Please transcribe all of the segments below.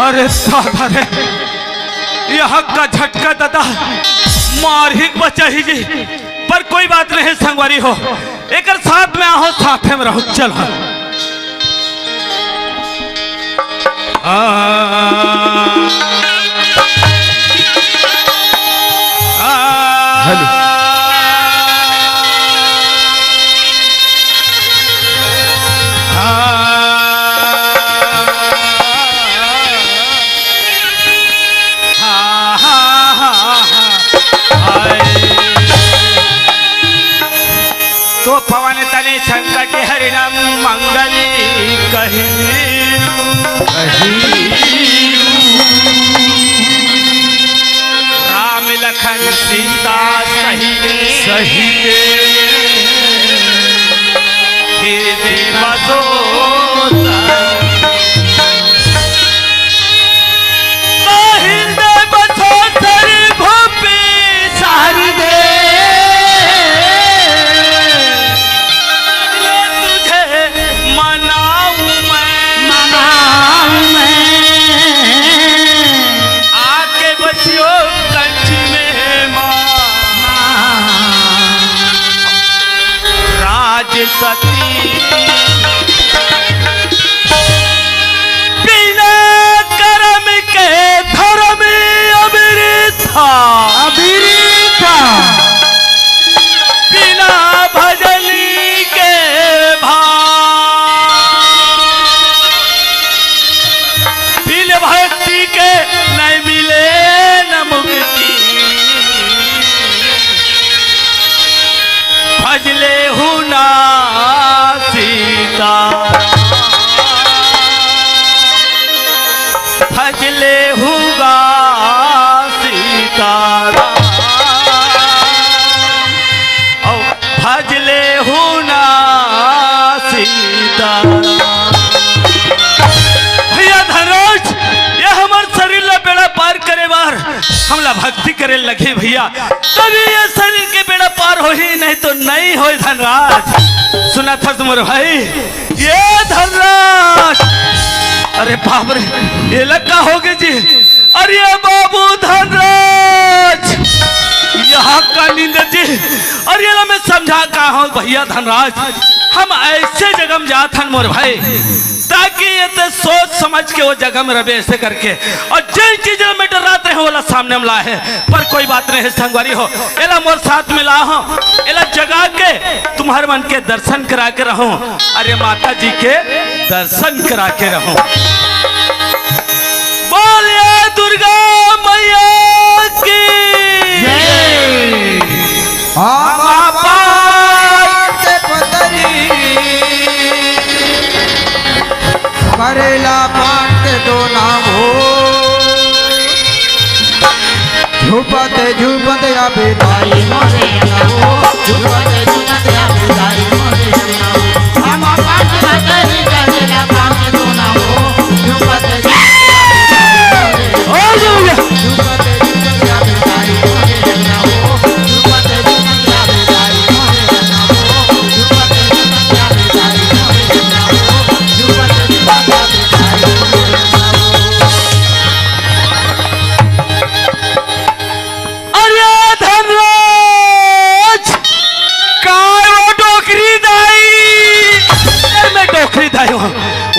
अरे साधा रे यहाँ का झटका दादा मार ही बचा ही जी, पर कोई बात नहीं संगवारी हो, एक साथ में आहो, साथ में रहो, चल हेलो तो पवन तने संकट हरिणम मंगली राम लखन सीता सहित सती बिना कर्म के धर्म अभिरिथा बिना भजनी के बिन भक्ति के नहीं मिले न मुक्ति भजले हूँ ना भजले हुआ सीताराम भजले हुना सीताराम। भैया धनुष ये हमार शरीर ला बेड़ा पार करे बार हमला भक्ति के करे लगे भैया, तभी ये शरीर के बेड़ा पार हो ही, नहीं तो नहीं हो धनराज। सुना था तुम्हारे भाई, ये धनराज, अरे बाप रे, ये लगा हो गए जी। अरे बाबू धनराज, यहाँ का नींद जी। अरे मैं समझा कहा हूँ भैया धनराज, हम ऐसे जगह में जात हन मोर भाई, ताकि ये तो सोच समझ के वो जगह में रहे ऐसे करके, और जिन चीजों में डराते हैं वो सामने में ला है। पर कोई बात नहीं है संगवारी हो, एला मोर साथ में ला हो, एला जगा के तुम्हारे मन के दर्शन करा के रहो। अरे माता जी के दर्शन करा के रहो। बोलिए दुर्गा मैया की करेला पान के दो नाम हो, झुपते झुपते या बेदाई मोरे नाम हो, झुपते झुपते या बेदाई मोरे नाम हो। हम पान करी करेला पान के दो नाम हो, झुपते झुपते या बेदाई मोरे नाम हो, झुपते झुपते या बेदाई मोरे नाम हो, झुपते झुपते या बेदाई मोरे नाम हो, झुपते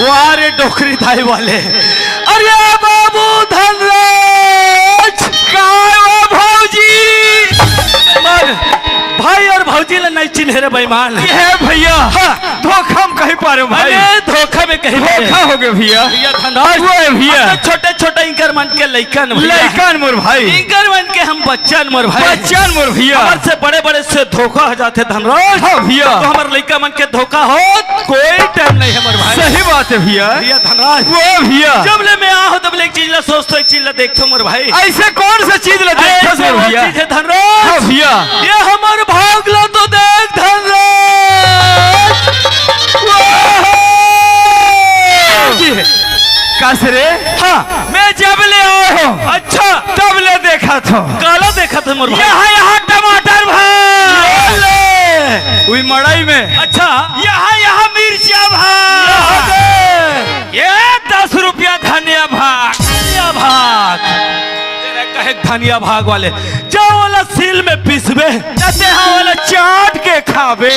वारे डोकरी दाई वाले। अरे बाबू धनराज, भौजी भाई और भौजी ले नहीं चिन्ह रे बेईमान है भैया। धोखा में कहीं पारे भाई, धोखा में कहीं धोखा हो गए भैया। भैया धनराज वो है भैया, छोटे छोटे इंकर मन के लइकन मोर भाई, इंकर मन के हम बच्चन मोर भाई, बच्चन मोर भैया। हमारे से बड़े बड़े से धोखा हो जाते धनराज। हाँ भैया, तो हमारे लइका मन के धोखा हो कोई टाइम नहीं है मोर भाई। सही बात है भैया। भैया धनराज वो भैया, जब ले मैं आ तब ले एक चीज ला सोचतो, एक चीज ला देखतो मोर भाई। ऐसे कौन सा चीज ला देखतो मोर भैया? धनराज हाँ भैया, ये हमारे भाग ला तो देख धनराज। कसरे हाँ, मैं जब ले आया हूँ अच्छा तब ले देखा था, काला देखा था मोर भाई। यहाँ टमाटर भाई हुई मड़ाई में, अच्छा यहाँ मिर्चिया भाग, ये 10 रुपया धनिया भाग, धनिया भाग कहे धनिया भाग वाले जाओ वाला सील में पिसबे, वाला चाट के खाबे।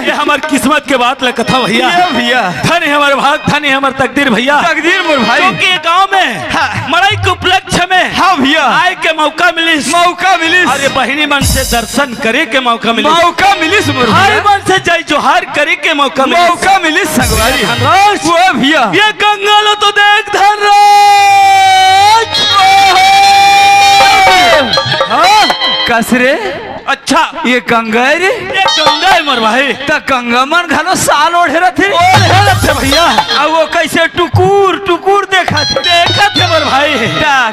ये हमार किस्मत के बात कथा भैया। भैया धन है हमारे भाग, धन है हमारे तकदीर भैया, तकदीर मोर भाई। क्योंकि गांव में मड़ाई के उपलक्ष्य में हाँ भैया आए के मौका मिलिस, अरे बहिनी मन से दर्शन करे के मौका मिलिस, हर मन से जय जोहार करे के मौका मिलिस संगवारी धनराज। वो भैया ये गंगा लो तो देख धनराज। हाँ कसरे अच्छा ये गंगा रे, ये गंगा है मोर भाई। त गंगा मन घनो साल ओढ़े रथे भैया, अब वो कैसे टुकुर देखा थे मोर भाई।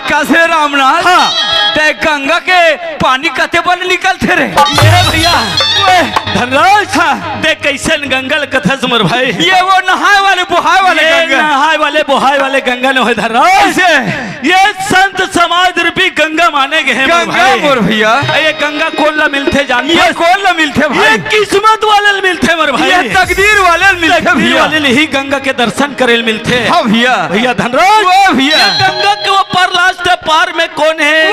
कैसे रामनाथ हाँ, ते गंगा के पानी कते बन निकल थे रे ये भैया। धनराज हाँ, देख कैसे गंगा कथा मोर भाई। ये वो नहाए वाले बोहाए वाले गंगा, नहाए वाले बोहाए वाले गंगा ने धनराज। ये संत समाज रूपी गंगा माने गए गंगा मोर भैया। ये गंगा कौन ला मिलते जानते? ये कौन ला मिलते भाई? ये किस्मत वाले मिलते मोर भाई, ये तकदीर वाले मिलते भैया, वाले ही गंगा के दर्शन करे मिलते। हाँ भैया भैया धनराज वो भैया, गंगा के ऊपर लास्ट पार में कौन है?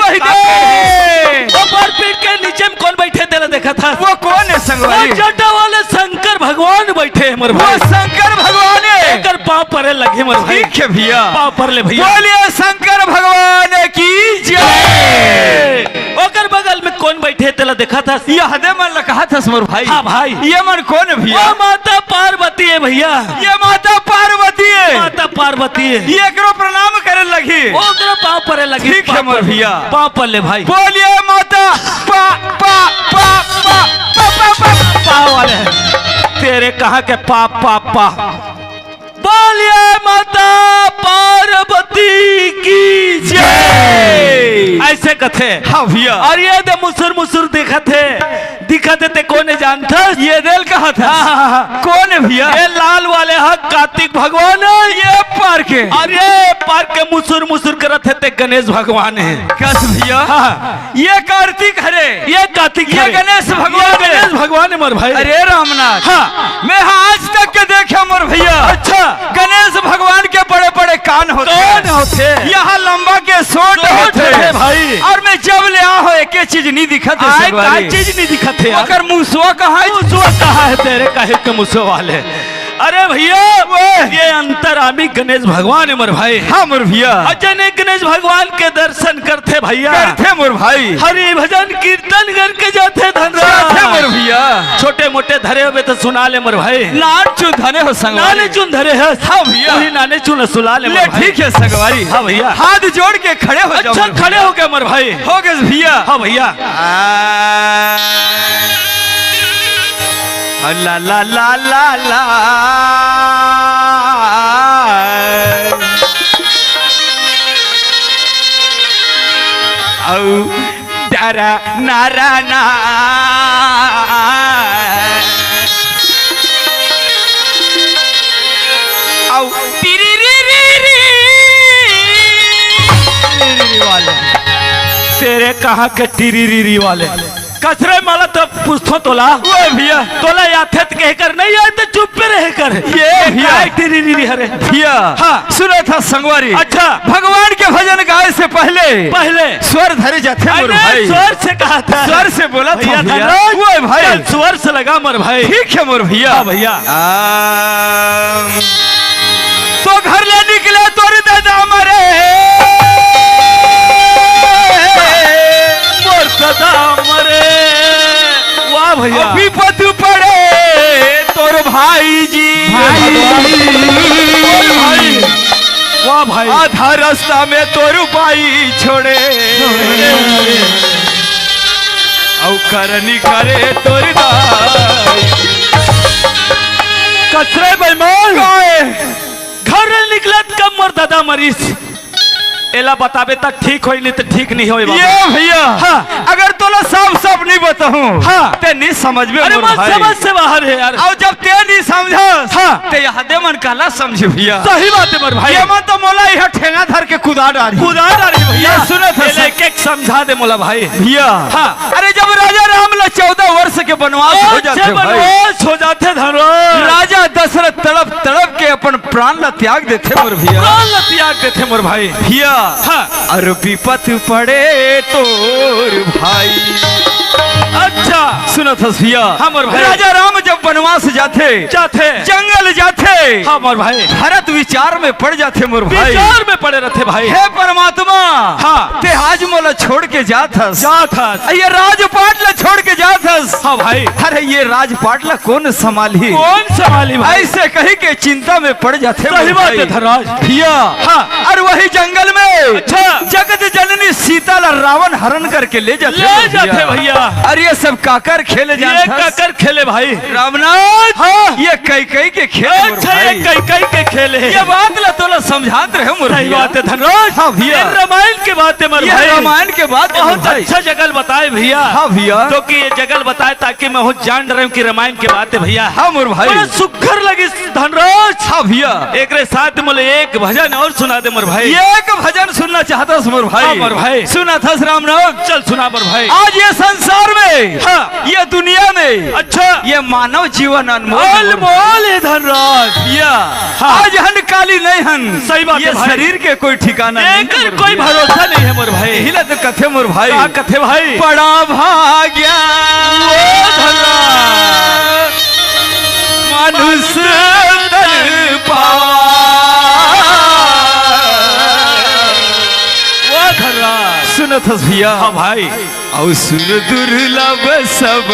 वो पार पीठ के नीचे में कौन बैठे तेरा देखा था? वो कौन है संगवारी? जटा वाले शंकर भगवान बैठे हैं मोर भाई। शंकर भगवान है, पाँव परे लगे मोर भाई। ठीक है भैया, पाँव पर ले भैया। बोलिए शंकर भगवान की जय। ओकर बगल में कौन बैठे तेला देखा था? ये हदे मन लगा था मोर भाई। हाँ भाई, ये मन कौन है भैया? माता पार्वती है भैया। ये माता पार्वती है, माता पार्वती है। ये करो प्रणाम करे लगी, ओकरो पाँव परे लगी। ठीक है मोर भैया, पाँव पर ले भाई। बोलिए माता पा पा पा पा पा पा पा वाले तेरे कहाँ के पाप पापा। बोलिए माता पार्वती की जय। ऐसे कथे हाँ भैया। और ये दे मुसुर दिखा थे कौन जानता? ये दिल कहा था कौन है भैया? ये लाल वाले हक कार्तिक भगवान, ये पार के? अरे पार के मुसुर मुसुर करत है ते गणेश भगवान है। कस भैया हाँ। ये कार्तिक हरे, ये कार्तिक ये है। गणेश भगवान ये है। गणेश भगवान है मोर भाई। अरे रामनाथ, हाँ। मैं आज तक के देखा मोर भैया। अच्छा। गणेश भगवान के बड़े बड़े कान होते हैं। कौन होते? यहाँ लंबा के सोट होते है हैं भाई। और मैं जब ले आ हो एक चीज नहीं दिखत है। आए संगवारी। का चीज नहीं दिखत है यार। मगर मुसवा कहाँ है? मुसवा कहाँ है तेरे काहे के मुसवा वाले? अरे भैया ये अंतरामी गणेश भगवान है मोर भाई। हाँ मोर भैया, अजने गणेश भगवान के दर्शन करते भैया। करते मोर भाई, हरि भजन कीर्तन करके जाते करते धनराज। मोर भैया। छोटे मोटे धरे हुए तो सुना ले मोर भाई। नाट चुन धने हो संगवारी। नाने चुन धरे है। हाँ भैया। वही नाने चुन सुला ले ले मोर भाई। ठीक है संगवारी। हाँ भैया। हाथ जोड़ के खड़े हो जाओ अच्छा मोर खड़े भैया। हो गए मोर भाई। हो गए भैया। हाँ भैया। ला ला ला ला ला औ डरा नारा ना औ टिरी री री री वाले। तेरे कहा के टिरी रीरी वाले कचरे माला तो पूछो तोला। वो भैया तोला याथेत कह कर नहीं आए तो चुप पे रह कर। ये भैया। काय टिरी रीरी हरे। भैया हाँ। सुना था संगवारी। अच्छा। भगवान के भजन गाए से पहले पहले स्वर धरे जाते मोर अरे भाई। स्वर से कहा था। स्वर से बोला था भैया भैया। धनराज। वो भाई चल, स्वर से लगा मोर भाई। ठीक है मोर भैया। हाँ भैया। तो घर ले निकले तोर दादा मरे मोर सदा मरे। वाह भैया। विपद पड़े तोर भाई जी। भाई। वाह भाई। आधा रास्ता में तोर भाई छोड़े औ करनी करे तोर दाई। कचरे बेईमान घर निकलत कब मोर दादा मरीज एला बताबे तक ठीक होई नहीं तो ठीक नहीं होई बाबा। ये भैया। हाँ। अगर तोला साफ साफ नहीं बताऊं हाँ। ते नहीं समझ में अरे मोर मत भाई। समझ से बाहर है यार। और जब ते नहीं समझस हाँ। ते यहाँ दे मन काला समझे भैया। सही बात है मोर भाई। ये मन तो मोला यह ठेंगा धर के कुदा डाली। खुदा डाली भैया। ये सुनो था सब। एक एक समझा दे मोला भाई। भैया हाँ। अरे जब राजा राम ला 14 वर्ष के वनवास हो जाते भाई। बनवास हो जाते धनराज। राजा दशरथ तड़प तड़प के अपन प्राण ला त्याग देते मोर भैया। प्राण ला त्याग देते मोर भाई। भैया हाँ। और विपत पड़े तोर भाई। अच्छा सुनो था भैया। हाँ मोर भाई। राजा राम जब वनवास जाते जाते जंगल जाते हाँ मोर भाई। भरत विचार में पड़ जाते मोर भाई। विचार में पड़े रहते भाई। हे परमात्मा हाँ। ते आज मोला छोड़ के जाथस। जाथस। ये राजपाट ला छोड़ के जाथस। हाँ भाई। अरे ये राजपाट ला कौन संभाली? कौन संभाली भाई? ऐसे कही के चिंता में पड़ जाते सही मोर बात भाई। है धनराज। भैया हाँ। और वही जंगल में अच्छा। जगत जननी सीता ला रावण हरण करके ले जाते ले जाते भैया। अरे ये सब काकर खेले ये जाते काकर खेले भाई। रामनाथ। हाँ। ये कई के खेल मोर अच्छा ये भाई। कई कई के खेले हैं। ये बात ला तोला समझात रहे मोर सही भैया। बात है धनराज। हाँ भैया। ये रामायण की बात है मोर ये भाई। रामायण के बाद बहुत अच्छा जगल बताए भैया। हाँ भैया। तो कि ये जगल बताए ताकि मैं जान रहा हूँ कि रामायण की बात है भैया। हाँ मोर भाई। बड़ा सुखर लगी धनराज। हाँ भैया। एक रे साथ मोले एक भजन और सुना दे मोर भाई। एक भजन सुनना चाहता मोर भाई। हाँ मोर भाई। सुना था रामनाथ। चल सुना मोर भाई। आज ये संसार में हाँ। ये दुनिया में अच्छा ये मानव जीवन अनमोल है मोर अनमोल है धनराज। भैया। हाँ। आज हन काली नहीं हन। सही बात ये है भाई। शरीर के कोई ठिकाना नहीं है एकर मोर कोई भैया। भरोसा नहीं है मोर भाई। हिला तो कथे मोर भाई। का कथे भाई। बड़ा भाग्या मनुष्य तन पावा। वो धनराज। सुनत हस भैया। हाँ भाई। और सुन दुर्लभ सब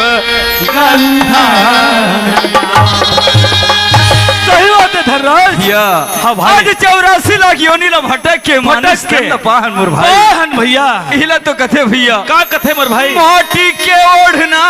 सही बात है धनराज। भैया। हाँ भाई। आज 84 लाख योनि ला भटक के मानस भटक के। के पाहन मोर भाई। पाहन भैया। हिला तो कथे भैया। का कथे मोर भाई। माटी के ओढ़ना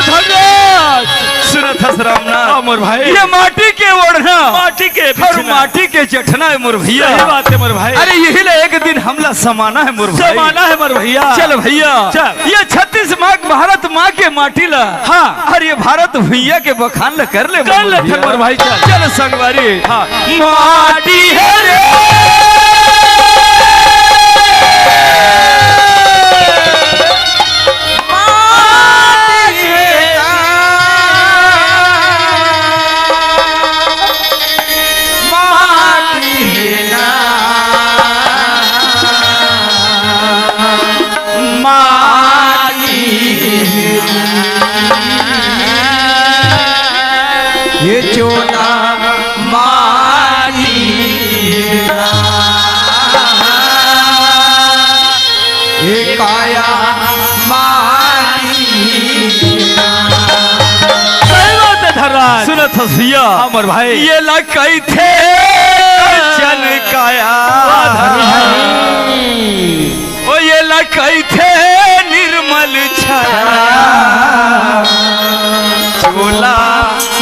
धनराज। सुनत हस रामनाथ। हाँ मोर भाई। ये माटी के ओढ़ना चढ़ना माटी के और बिछना। माटी के चटना है मोर भैया। सही बात है मोर भाई। अरे यही ले एक दिन हमला समाना है मोर भाई। जमाना है मोर भैया। चल भैया चल। ये 36 माँ भारत माँ के माटी ला। हाँ। और ये भारत भैया के बखान ला कर ले कर ले मोर भाई। चल चल संगवारी। हाँ। माटी है रे ये चोला मारी ये काया मारी सही बात है धर्राज। सुनत हस भैया। हाँ मोर भाई। ये लकई थे चन काया ओ ये लकई थे निर्मल छाया चोला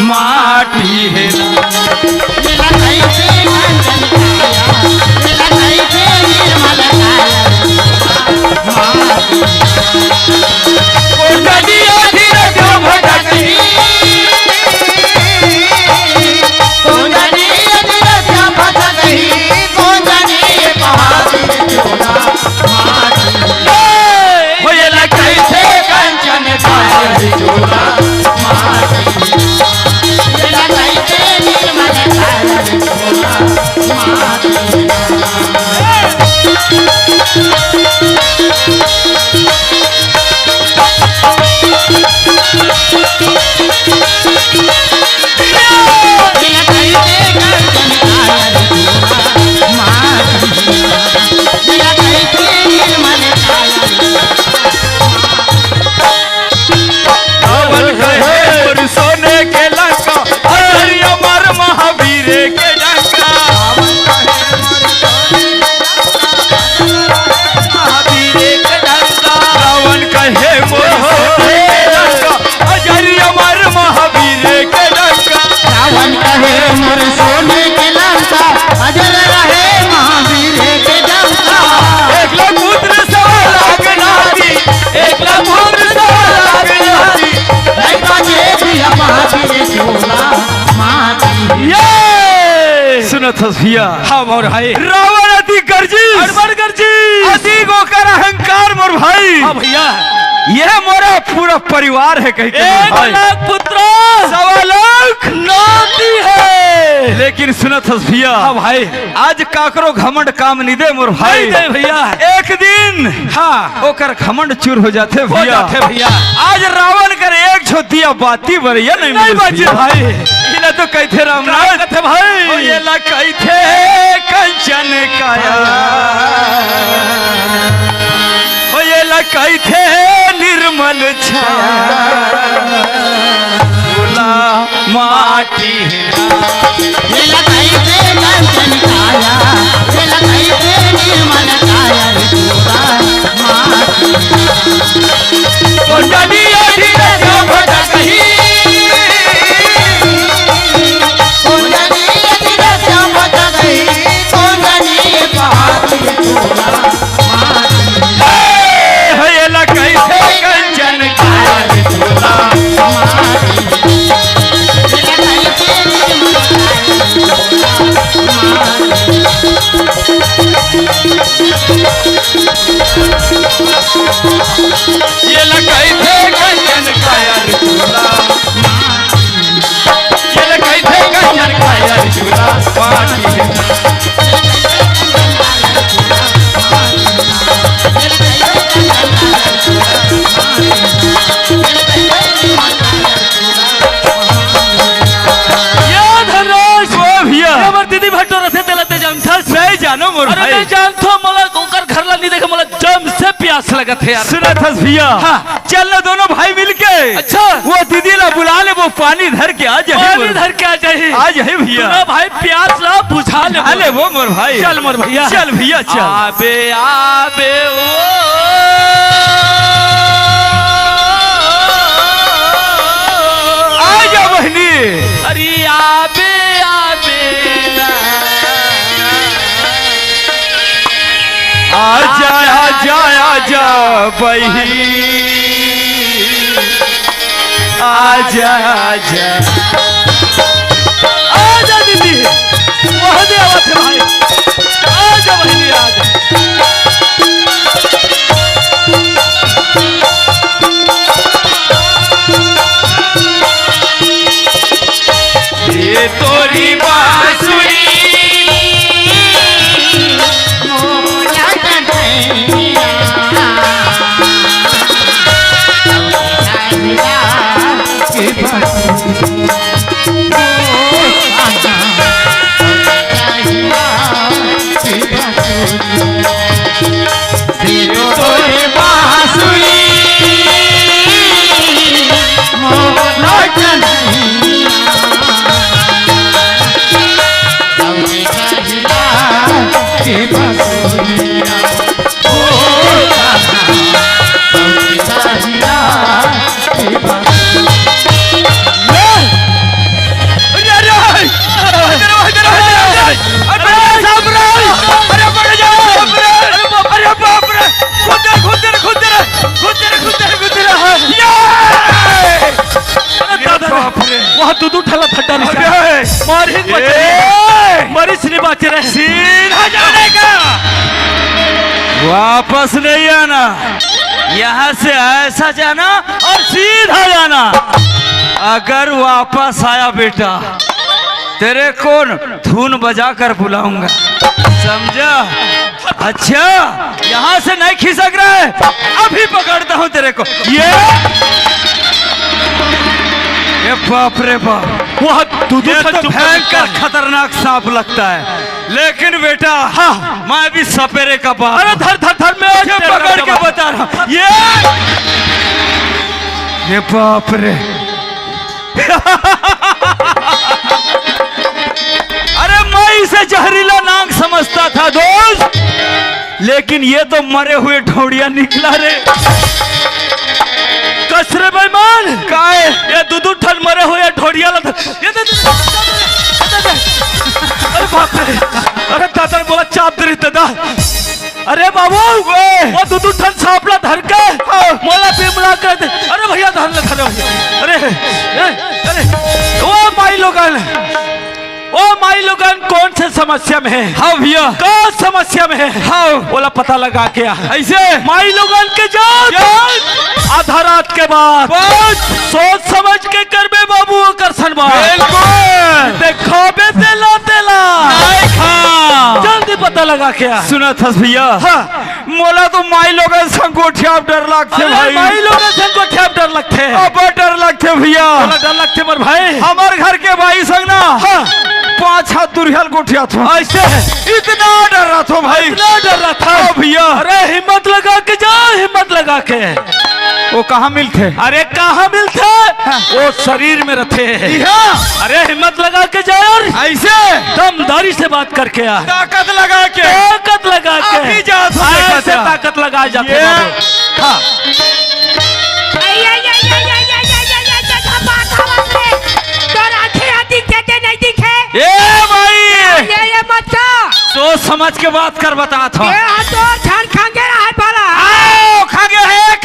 माटी है सुनत हस भैया। हाँ मोर भाई। रावण अति गर्जी अड़बड़ गर्जी। अति गोकर अहंकार मोर भाई। हाँ भैया। यह मोरा पूरा परिवार है कहीं एक लाख पुत्र 1.25 लाख नाती है। लेकिन सुनत हस भैया। हाँ भाई। आज काकरो घमंड काम नहीं दे मोर भाई। नहीं दे भैया। एक दिन हाँ ओकर घमंड चूर हो जाते हो भैया। जाते भैया। आज रावण कर एक छो दिया बाती बरिया नहीं नहीं मिली बाजी भैया। भाई। इला तो कहते रामनाथ कहते भाई। ओ ये ला कहते कंचन काया ओ ये ला कहते निर्मल छाया बोला माटी ओ जड़ी अधीरे जो भटकही ये ला कहते कंचन काया बोला ये लगाई थे कंचन काया चूला ये लगाई थे कंचन काया चूला पानी ये धनुष। ओ भैया हमर दीदी भट्टो रथे तेलते जानथस। नहीं जानो मोर अरे भाई। नहीं जानथो मोला ओकर घर ला नहीं देखे मोला जम से प्यास लगत है यार। सुनत हस भैया। हाँ। चल ना दोनों भाई मिलके अच्छा। वो दीदी ला बुला ले वो पानी धर के आ जाए पानी धर के आ जाही। आज है भैया। सुनो भाई प्यास ला बुझा ले। अरे वो मोर भाई। चल मोर भैया। चल भैया चल। आबे आबे ओ आ जा बहनी। अरे आबे आबे आजा आजा आजा बही आजा आजा आजा दीदी वहाँ दे आवाज है भाई आजा बहनी आजा ये तोरी बांसुरी तोरी बांसुरी वहाँ दूध ठला फटा मार ही मरी सिने बाचे रहे सीधा जाने का वापस नहीं आना यहाँ से ऐसा जाना और सीधा जाना अगर वापस आया बेटा तेरे कौन धुन बजा कर बुलाऊंगा समझा अच्छा यहाँ से नहीं खिसक रहा है अभी पकड़ता हूँ तेरे को ये बाप रे बाप वहाँ दूध ये तो भयंकर खतरनाक सांप लगता है लेकिन बेटा हाँ मैं भी सपेरे का बाप अरे धर धर धर मैं पकड़ के बता रहा हूँ ये बाप रे अरे मैं इसे जहरीला नाग समझता था दोस्त लेकिन ये तो मरे हुए ढोड़िया निकला रे कसरे बेईमान काहे ये दूध ठल मरे हुए ढोड़िया ला ये अरे बाप रे अरे दादा ने बोला चाप दे दादा अरे बाबू वो दूध ठल सांपला धर के मोला पिमला कर दे अरे भैया धर ले धर अरे अरे ओ माई लोगन कौन से समस्या में है हाँ भैया कौन समस्या में है हाँ बोला पता लगा के ऐसे माई लोगन के जान आधा रात के बाद सोच समझ के कर बे बाबू कर बिल्कुल देखो बे तेला तेला नहीं खा जल्दी पता लगा के सुना था भैया हाँ मोला तो माई लोग संगोठिया डर लगते भाई माई लोगन से को ठेप डर लगते हैं अब डर लगते भैया बोला डर लगते मर भाई हमार घर के भाई संग ना हाँ 5 हाथ दुरियल गोठिया था ऐसे इतना डर रहा था भाई इतना डर रहा था भैया अरे हिम्मत लगा के जा हिम्मत लगा के वो कहाँ मिलते अरे कहाँ मिलते वो शरीर में रहते अरे हिम्मत लगा के जा यार ऐसे दमदारी से बात करके आ ताकत लगा के ताकत लगा अभी के जा तो देखा ऐसे था। ताकत लगा जाते ये- बाबू। हाँ ए भाई सोच समझ के बात कर बता था आओ खागे है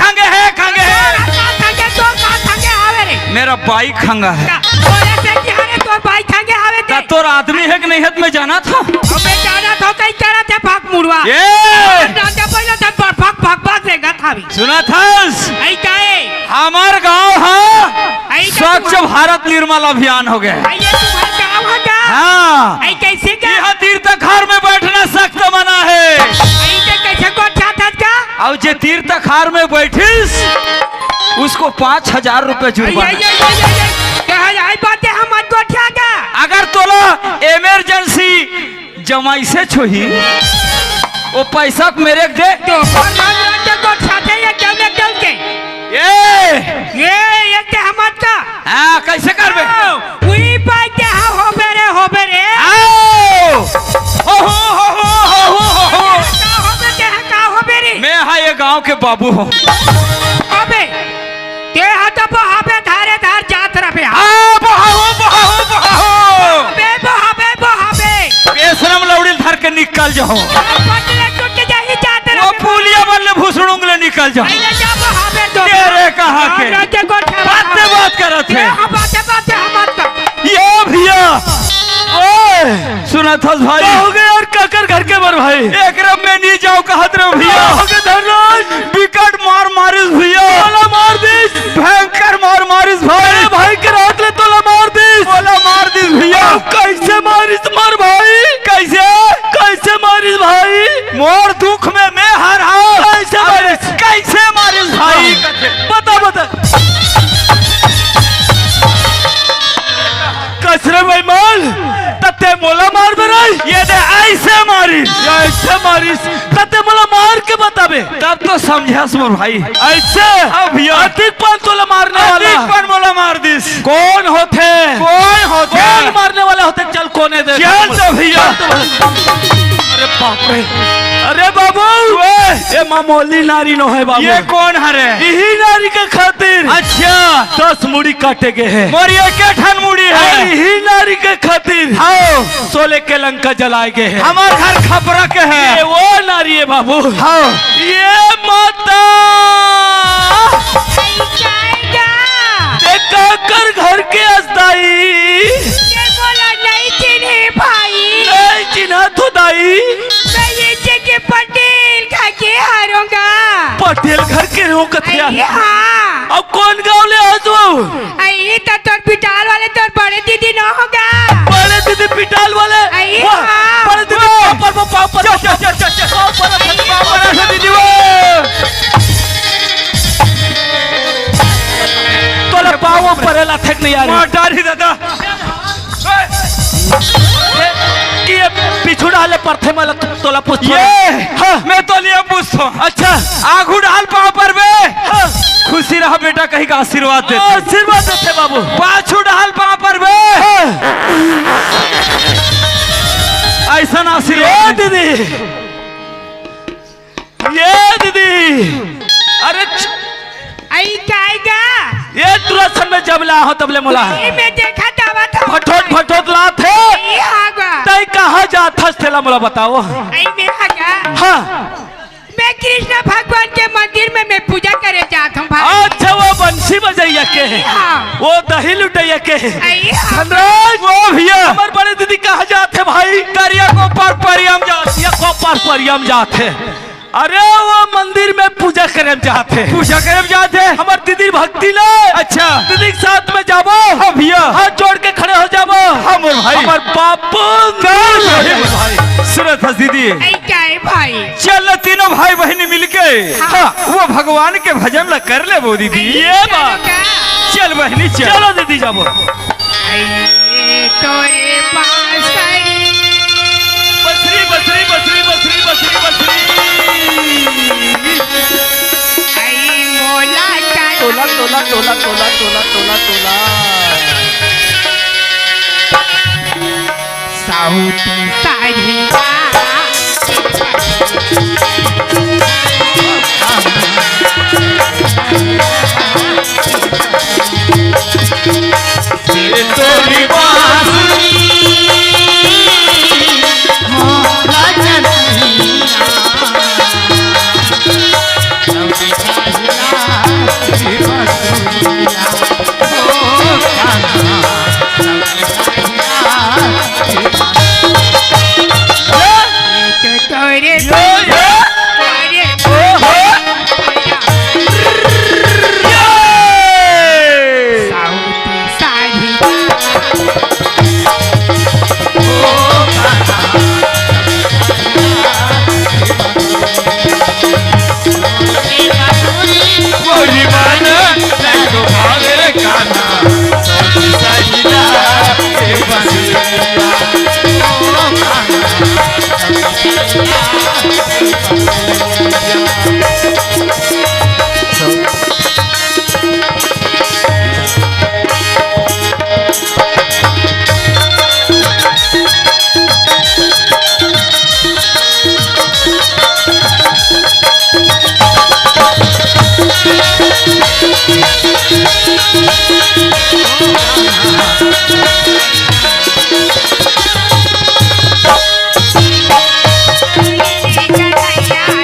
मेरा बाइक खंगा है का तोर आदमी है कि नहीं है मैं जाना था ये सुना था हमार गांव है स्वच्छ भारत निर्मल अभियान हो गया हाँ यह तीर्थाखार में बैठना सख्त मना है और जे तीर्थाखार में बैठिस उसको 5,000 रुपए जुर्माना अगर तोला इमरजेंसी जमाई से छोही वो पैसा मेरे दे हाँ कैसे करबे मैं हाँ ये गांव के बाबू हूँ बेशरम लौड़ी धर के निकल जाओ पुलिया वाले भूसड़ोंगले निकल जा। पहले जब हमें दो तेरे कहाँ के राते को बात करत है। बातें हम ये भैया ओए सुना था भाई हो गए और काकर घर के मर भाई एक रब में नहीं जाओ कहत रहे भैया हो गए धनराज विकट मार मारिस भैया बोला मार दिस भयंकर मार मारिस भाई अरे भाई के रात ले तोला मार दिस बोला मार दिस भैया कैसे मारिस मार भाई कैसे कैसे मारिस भाई मोर दुख में मैं हर हाल कैसे मारिस कैसे मारिस भाई बता बता कसरे भाई माल तते मोला मार बराई ये दे ऐसे मारिस ऐसे मारिस तते मोला मार के बताबे तब तो समझास मोर भाई ऐसे अब भैया अधिक पान तोला मारने वाला अधिक पर मोला मार दिस कौन होते कौन होते कौन मारने वाले होते चल कोने दे चल तो भैया अरे बाप रे अरे बाबू ये मामूली नारी नो है बाबू ये कौन हरे यही नारी के खातिर अच्छा 10 मुड़ी काटे गए हैं मोर ये के ठन मुड़ी है यही नारी के खातिर हाँ 16 के लंका जलाए गए हैं हमार घर खपरा के है ये वो नारी है बाबू हाँ ये माता देखा कर घर के अस्थाई बोला नहीं चिन्हे भाई नहीं चिन्हा तो दाई मैं ये जगह पटेल खा के हारूंगा पटेल घर के रो कथिया हाँ अब कौन गाँव ले आजू आई तो तोर पिटाल वाले तोर बड़े दीदी न होगा बड़े दीदी पिटाल वाले आई वाह, हाँ। बड़े दीदी पापा दीदी तोला पाव परेला थक नहीं आ रही माटारी दादा ये पिछू डाले परथे मला तोला पूछ ये हाँ मैं तो लिया पूछता अच्छा आगू डाल पाँव पर बे हाँ खुशी रहा बेटा कहीं का आशीर्वाद दे आशीर्वाद देते बाबू पाछू डाल पाँव पर बे ऐसा ये आशीर्वाद दीदी ये दीदी अरे आई काएगा ये तुरंत समय जब ला हो तबले मोला ये मैं देखा दावा था फटोट ला थे आई हागा तय कहाँ जा थेला मोला बताओ आई मैं हागा हाँ मैं कृष्ण भगवान के मंदिर में मैं पूजा करे जाता हूँ भाई अच्छा वो बंसी बजैया के है हाँ। वो दही लुटैया के है आई हाँ। धनराज वो भैया हमारे बड़े दीदी कहाँ जाते भाई करिया को पर परियम जात या कोपार परियम जाते अरे वो मंदिर में पूजा करे जाते पूजा करे जाते हमार दीदी भक्ति ले अच्छा दीदी के साथ में जाबो हाँ भैया हाथ जोड़ के खड़े हो जाबो हाँ मोर भाई हमार बापू भाई सुरत हस दीदी आई क्या है भाई चल तीनों भाई बहन मिलके हाँ। वो भगवान के भजन ला कर ले वो दीदी ये बात चल बहनी चल चलो दीदी जाबो आई तोरे बांसुरी बसरी बसरी बसरी बसरी बसरी बसरी आई मोला का तोला तोला तोला तोला तोला तोला तोला साउथी साड़ी तोरी तोरे साउथी साड़ी कन्हैया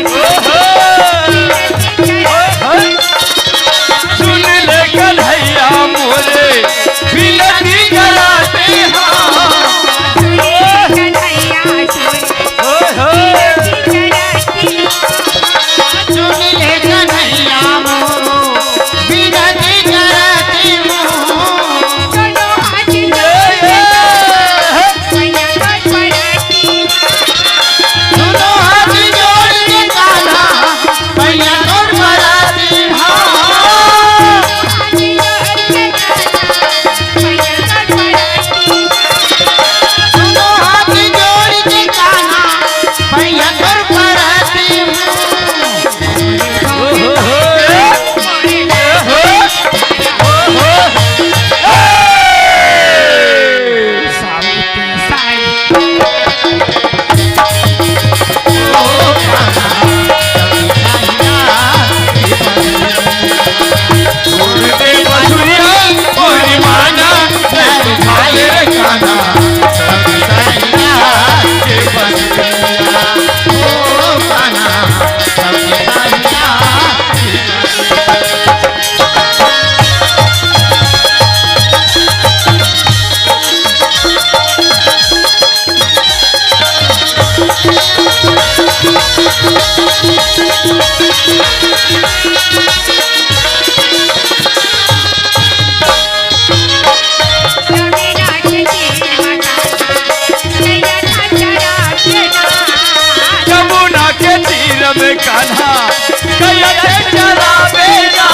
मैया कर परती यमुना के तीर में कान्हा कैया चला बेना